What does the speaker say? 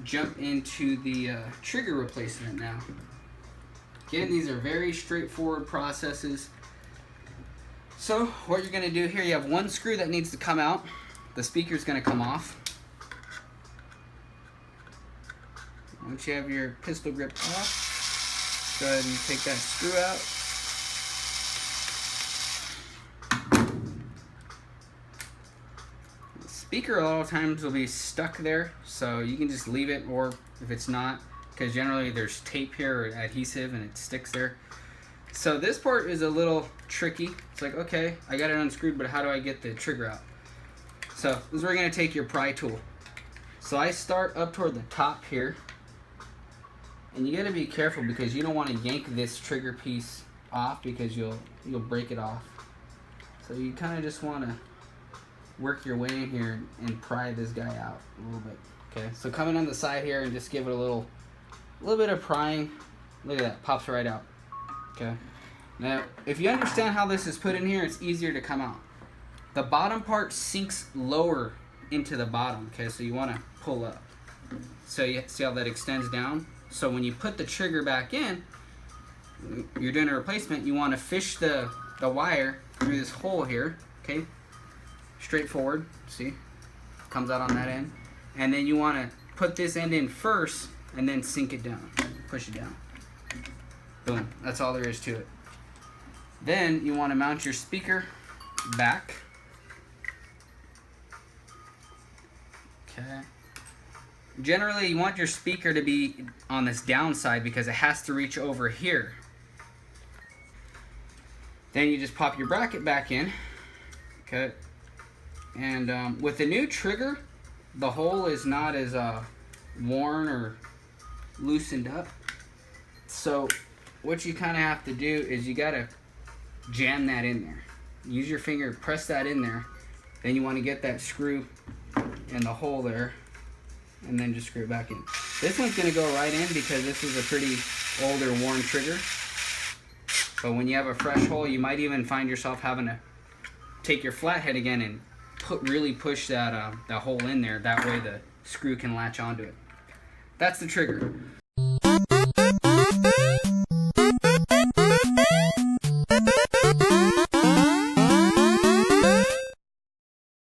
jump into the trigger replacement now. Again, these are very straightforward processes. So what you're going to do here, you have one screw that needs to come out. The speaker is going to come off. Once you have your pistol grip off, go ahead and take that screw out. The speaker a lot of times will be stuck there, so you can just leave it, or if it's not, because generally there's tape here or adhesive and it sticks there. So this part is a little tricky. It's like, okay, I got it unscrewed, but how do I get the trigger out? So this is where you're going to take your pry tool. So I start up toward the top here. And you got to be careful because you don't want to yank this trigger piece off because you'll break it off. So you kind of just want to work your way in here and pry this guy out a little bit. Okay, so coming on the side here and just give it a little bit of prying. Look at that, pops right out. Okay. Now, if you understand how this is put in here, it's easier to come out. The bottom part sinks lower into the bottom. Okay, so you want to pull up. So you see how that extends down? So when you put the trigger back in, you're doing a replacement, you want to fish the wire through this hole here, okay? Straightforward, see? Comes out on that end. And then you want to put this end in first and then sink it down, push it down. Boom, that's all there is to it. Then you want to mount your speaker back. Okay. Generally, you want your speaker to be on this down side because it has to reach over here. Then you just pop your bracket back in. Okay. And with the new trigger, the hole is not as worn or loosened up. So what you kind of have to do is you got to jam that in there. Use your finger, press that in there. Then you want to get that screw in the hole there. And then just screw it back in. This one's going to go right in because this is a pretty older, worn trigger. But when you have a fresh hole, you might even find yourself having to take your flathead again and really push that hole in there. That way the screw can latch onto it. That's the trigger.